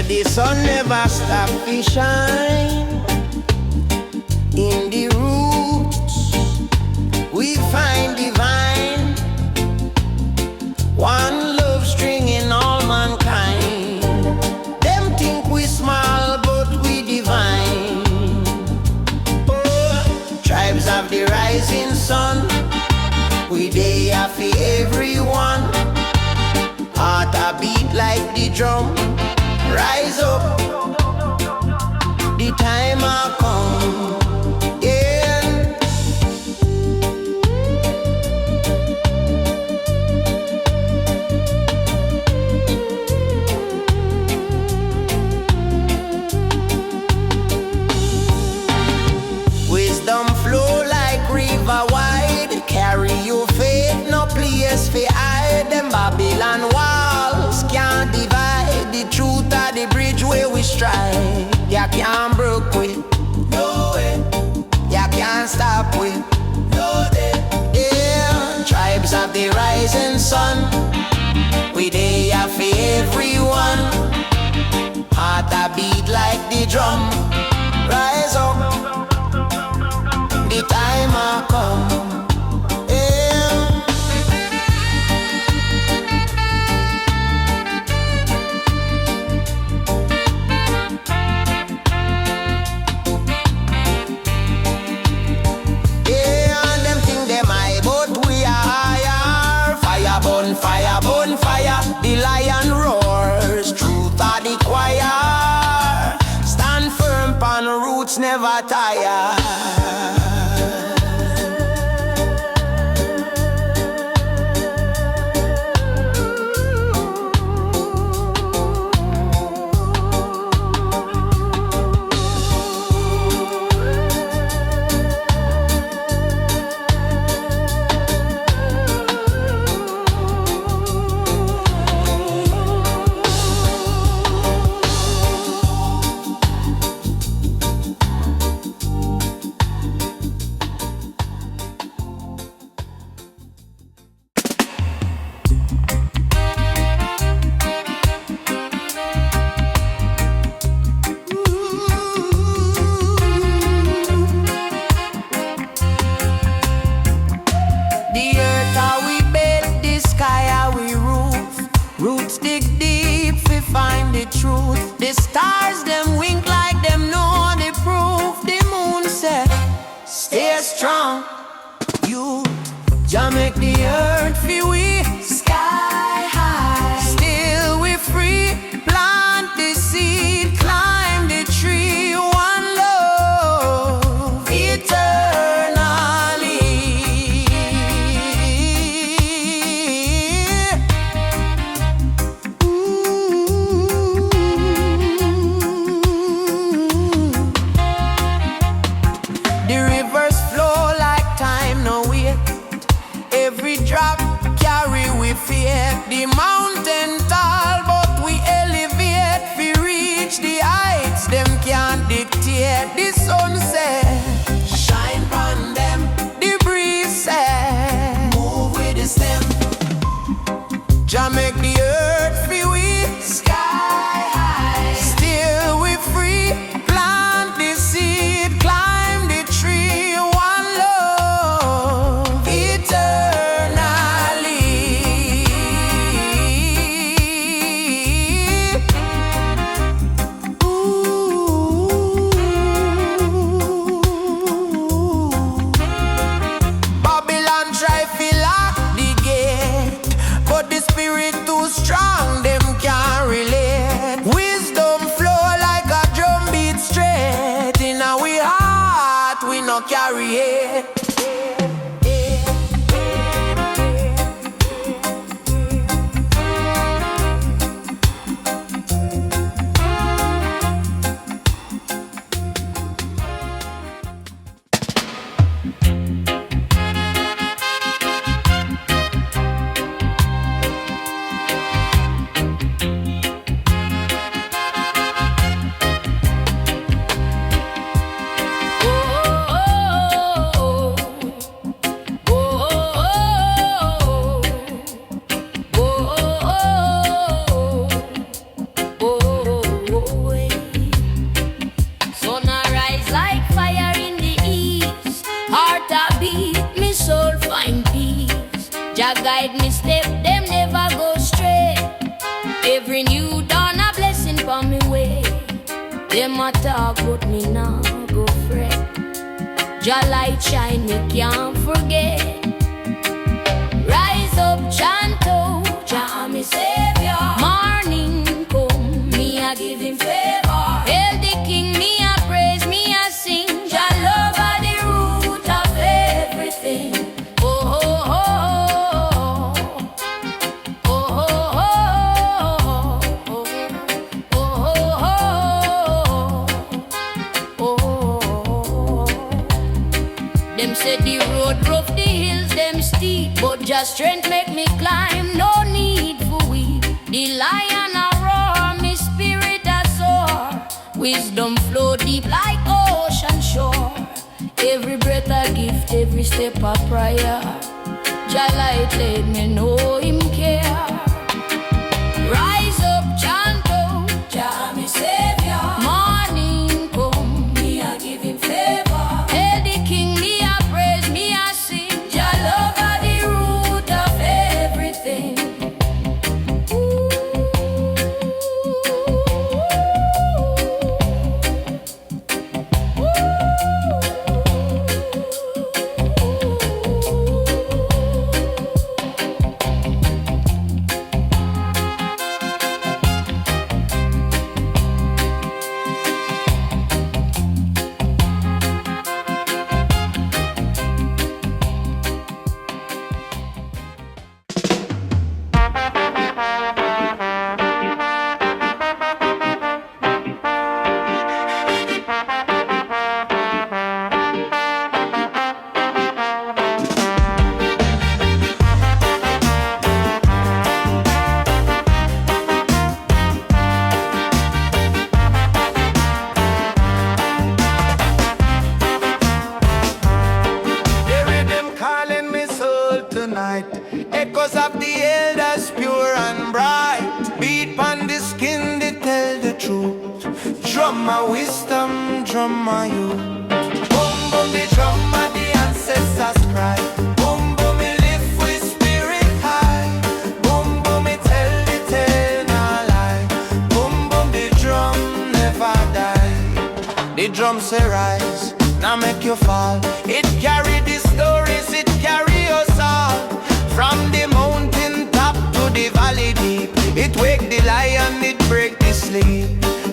The sun never stop to shine. In the roots we find divine. One love string in all mankind. Them think we small but we divine. Oh, tribes of the rising sun. We dey happy everyone. Heart a beat like the drum. Rise up, the time a come, yeah. Wisdom flow like river wide. Carry your faith, no place fi hide. Them Babylon walls can't divide the truth of the bridge where we stride. Ya can't broke with, no way. Ya can't stop with, no day. Yeah, tribes of the rising sun. We dey here for everyone. Heart a beat like the drum. Rise up, the time a come. Fire, bonfire, the lion roars. Truth of the choir. Stand firm pon roots, never tire. The stars them wink like them know the proof. The moon said, stay strong. You just make the earth feel we sky high. Still we free. Plant the seed, climb the tree. One love eternally. Drop, carry we fear. The mountain tall, but we elevate. We reach the heights, them can't dictate. The sunset, shine on them. The breeze said, move with the stem. Jah make the earth feel we sky high. Still we free. Plant the seed, climb the tree. One love, eternal. Strong, them can't relate. Wisdom flow like a drum beat straight. In our heart, we no carry it. Oh, oh, oh, oh. Them a talk but me nah go fret. Jah light shine, me can't forget. Rise up, chant, oh, Jah me savior. Morning come, me a give him favor. Hail the king, me a praise, me a sing. Jah love are the root of everything. Oh, oh, oh, oh, oh, oh, oh, oh, oh. Them said the road rough, the hills them steep, but just strength make me climb. No need for weak. The lion a roar, me spirit a soar. Wisdom flow deep like ocean shore. Every breath a gift, every step a prayer. Jah light let me know him care. Rise up, chant, oh, Jah me savior. Morning come, me a give him favor. Hail the king, me a praise, me a sing. Jah love are the root of everything. Echoes of the elders pure and bright. Beat pon the skin, they tell the truth. Drum my wisdom, drum my youth. Boom boom the drum of the ancestors cry. Boom boom me lift with spirit high. Boom boom me tell the tale no lie. Boom boom the drum never die. The drum say rise, now make you fall. It carry the stories, it carry us all. From the mountain top to the valley deep, it wake the lion, it break the sleep.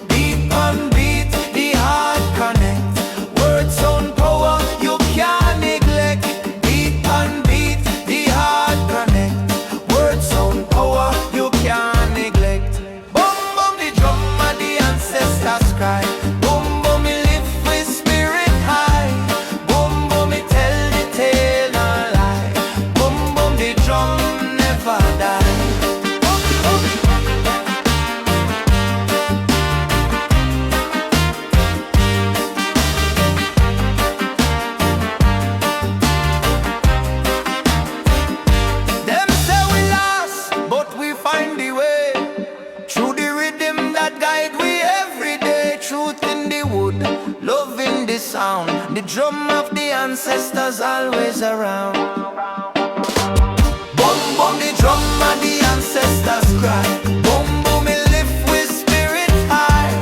Beat on beat, the heart connect. Word sound power, you can't neglect. Beat on beat, the heart connect. Word sound power, you can't neglect. Boom boom the drum of the ancestors cry. Boom boom me lift with spirit high. Boom boom me tell the tale no lie. Boom boom the drum never die. Them say we lost, but we find the way. Through the rhythm that guide we every day. Truth in the wood, love in the sound. The drum of the ancestors always around. Boom boom the drum of the ancestors cry. Boom boom me lift with spirit high.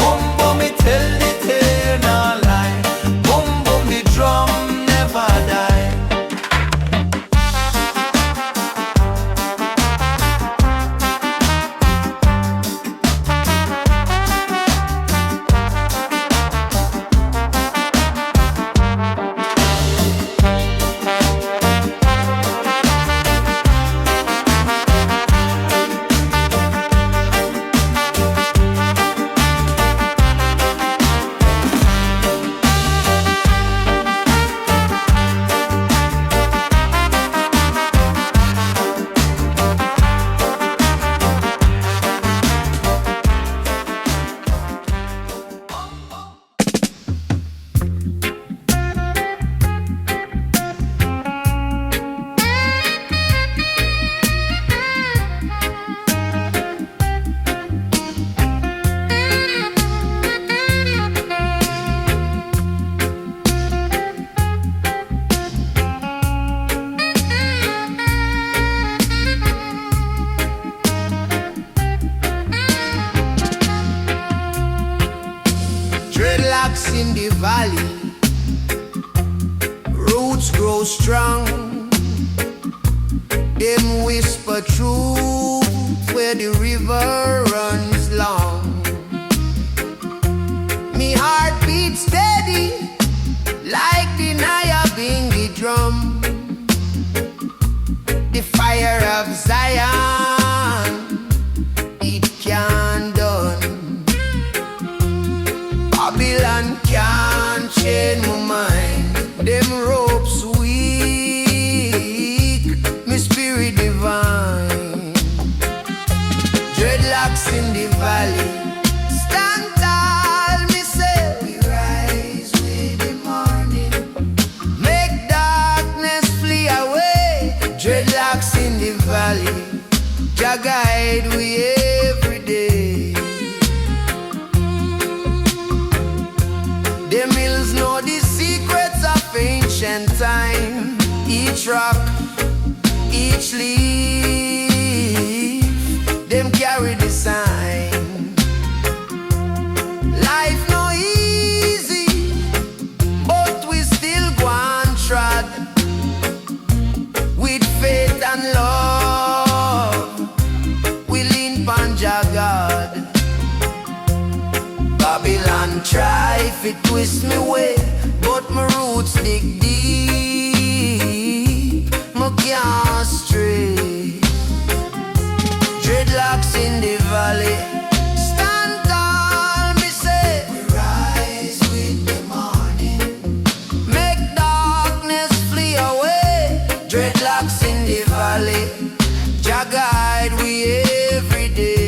Boom boom me tell the tale no lie. Boom boom the drum never die. valley, roots grow strong. Them whisper truth where the river runs long. Me heart beats steady like the Nyabinghi drum. The fire of Zion, it can't done. Babylon can't chain my mind. Them ropes weak, my spirit divine. Dreadlocks in the valley, stand tall, me say. We rise with the morning, make darkness flee away. Dreadlocks in the valley, Jah guide we every day. The mills know the secrets of ancient time. Each rock, each leaf, them carry the sign. Life no easy, but we still go on trod. With faith and love, we lean pon Jah God. Babylon try fi twist me way, but my roots dig deep, me can't stray. Dreadlocks in the valley, stand tall, me say. We rise with the morning, make darkness flee away. Dreadlocks in the valley, Jah guide we every day.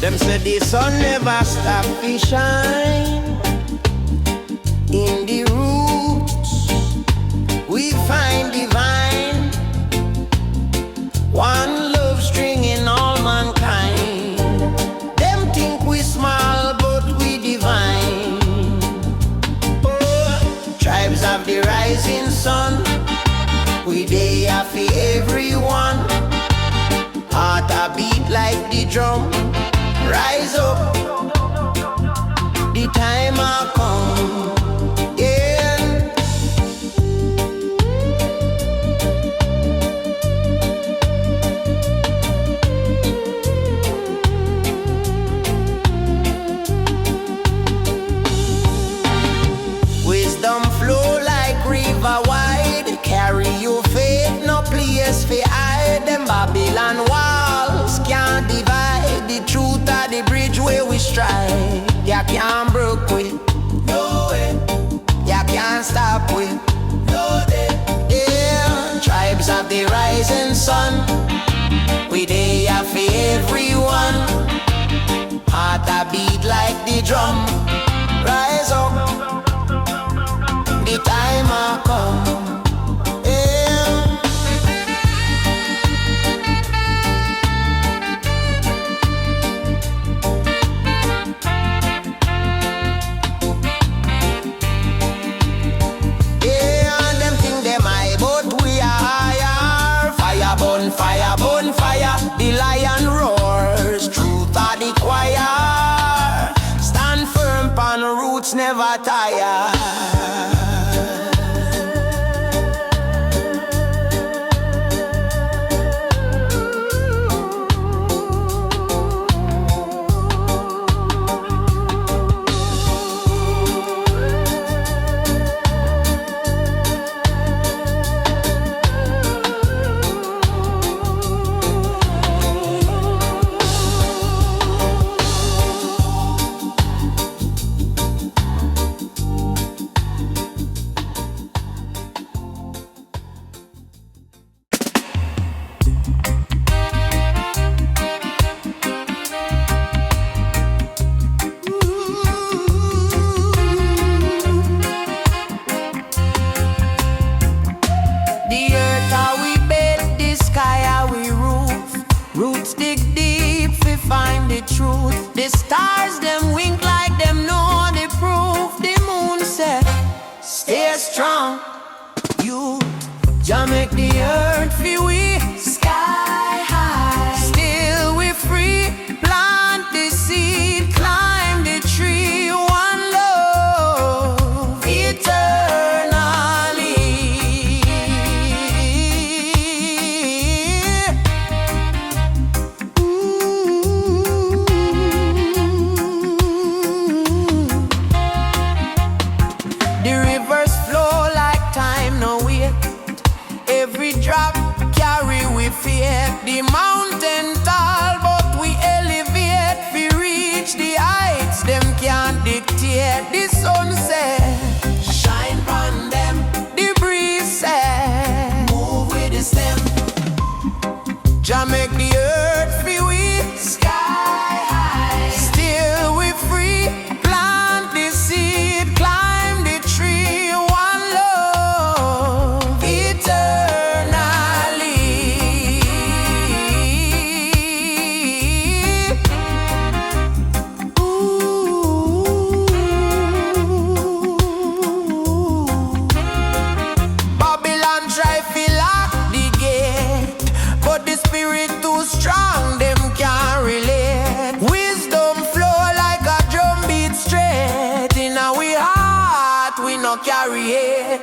Them say the sun never stop to shine. In the roots we find divine. One love string in all mankind. Them think we small but we divine. Oh, tribes of the rising sun, we dey happy everyone. Heart a beat like the drum. Rise up, the time will come, yeah. Wisdom flow like river wide. Carry your faith, no place for hide. Them Babylon walls can't divide the truth of the bridge where we stride. Ya can't broke with, no way. Ya can't stop with, no day. Yeah, tribes of the rising sun, we dey here for everyone. Heart a beat like the drum. Rise up, the time will come. Fire, bonfire, the lion roars, truth of the choir. Stand firm, pan roots never tire. truth. The stars them wink like them know the proof. The moon said, stay strong. You Jah make the earth feel we sky high. Still we free. Plant the seed, climb the tree. One love eternally. The rivers flow like time, no wait. Every drop carry we fear. The mountain tall, but we elevate. We reach the heights, them can't dictate. The sunset shine on them. The breeze say, move with the stem. Jah make the earth feel we sky high. Still we free. Plant the seed, climb the tree. One love eternally. Babylon try to lock the gate, but the spirit too strong, them can't relate. Wisdom flow like a drum beat straight. In our heart, we no carry it.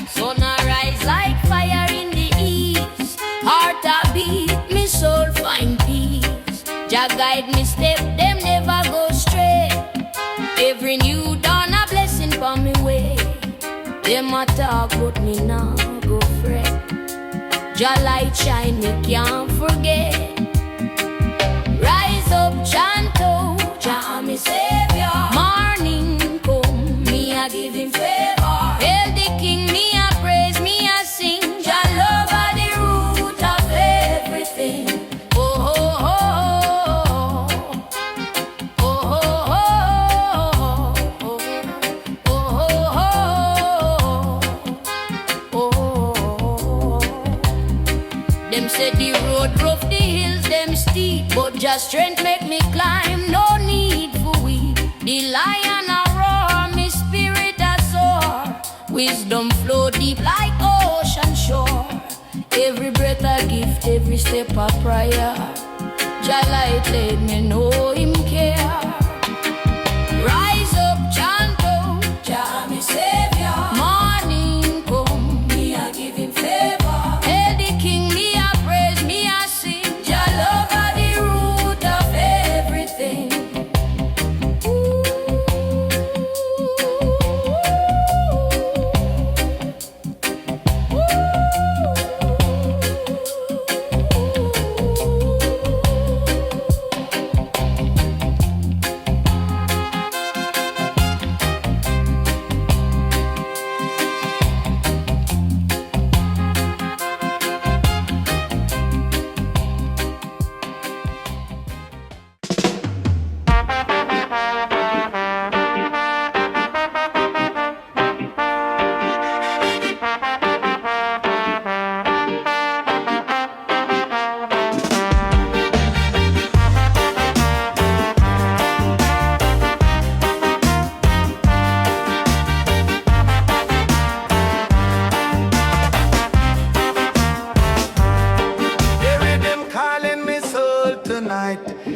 Sun arise like fire in the east. Heart a beat, me soul find peace. Jah guide me step, them never go straight. Every new dawn a blessing for me way. Them a talk but me nah go fret. Jah light shine, me can't forget. Rise up, chant, oh, Jah me savior. Morning come, me a give him favor. Hail the king, me a praise, me a sing. Jah love are the root of everything. Oh, oh, oh, oh, oh, oh, oh, oh, oh, oh. Them say the road rough, the hills them steep, but just strength make me climb. No need for weak. The lion a roar, me spirit a soar. Wisdom flow deep like ocean shore. Every breath a gift, every step a prayer. Jah light let me know him care. Rise up, chant, oh, Jah me savior. Morning come, me a give him favor. Hail the king, me a praise, me a sing. Jah love are the root of everything.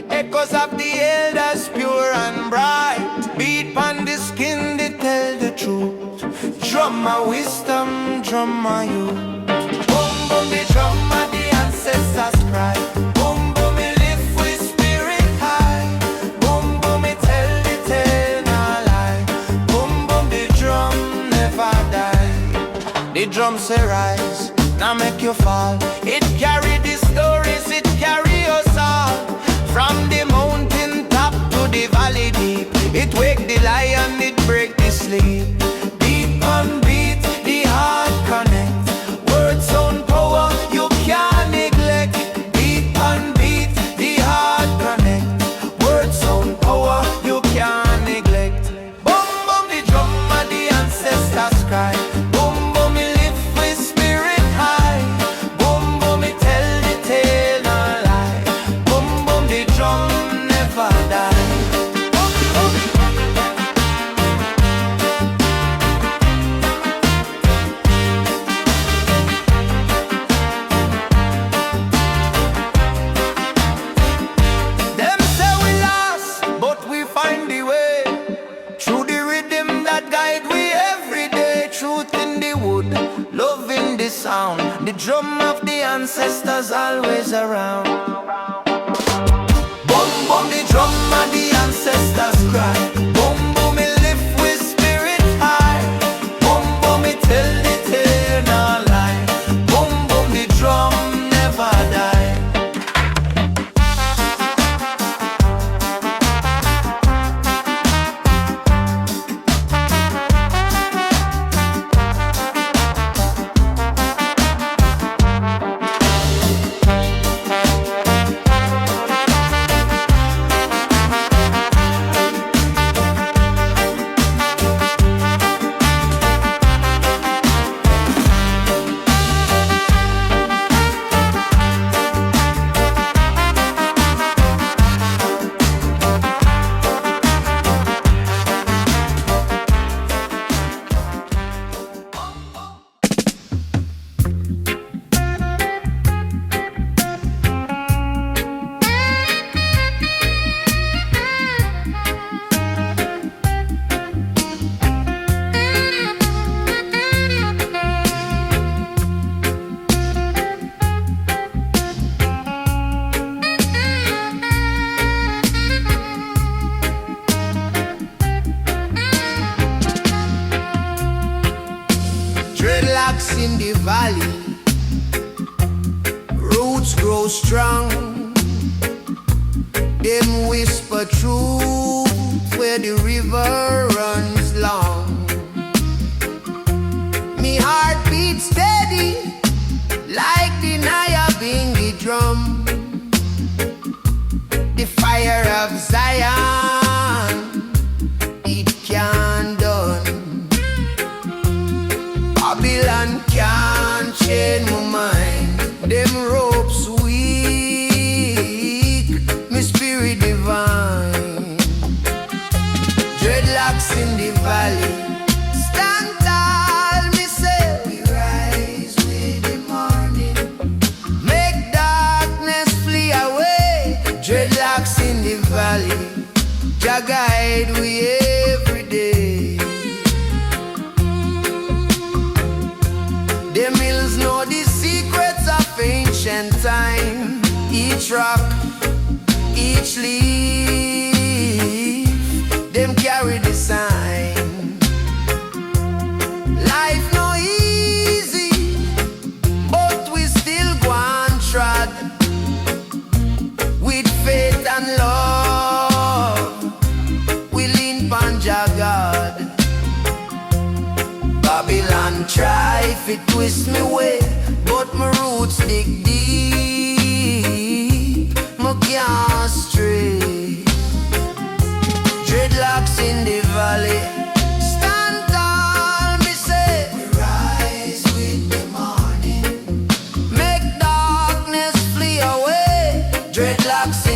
Echoes of the elders pure and bright. Beat pon the skin, they tell the truth. Drum my wisdom, drum my youth. Boom boom the drum of the ancestors cry. Boom boom me lift with spirit high. Boom boom me tell the tale no lie. Boom boom make you fall. It carry the stories, it carry us all. From the mountain top to the valley deep. It wake the lion, it break the sleep. Beat on beat, the heart connect. Word sound power, you can't neglect. Beat on beat, the heart connect. Word sound power, you can't neglect. Boom boom the drum and the ancestors cry. Boom boom me lift with spirit high. Boom boom me tell the tale no lie. Boom boom the drum never die. Them say we lost, but we find the way. Through the rhythm that guide we every day. Truth in the wood, love in the sound. The drum of the ancestors always around. Boom boom the drum and the ancestors cry. Boom boom me lift with spirit high. Boom boom me tell the tale no lie. Boom boom the drum never die. Dreadlocks in the valley, roots grow strong. Them whisper truth where the river runs long. Me heart beats steady like the Nyabinghi drum. The fire of Zion, it can't done. Babylon can't change my mind. Them ropes weak, my spirit divine. Dreadlocks in the valley, stand tall, me say. We rise with the morning, make darkness flee away. Dreadlocks in the valley, Jah guide we every day. The mills know the secrets of ancient time. Each rock, each leaf, them carry the sign. Life no easy, but we still go and trod. With faith and love, we lean pon Jah God. Babylon try fi twist me way, but my roots dig deep. Me can't stray. Dreadlocks in the valley, stand tall, me say. We rise with the morning, make darkness flee away. Dreadlocks in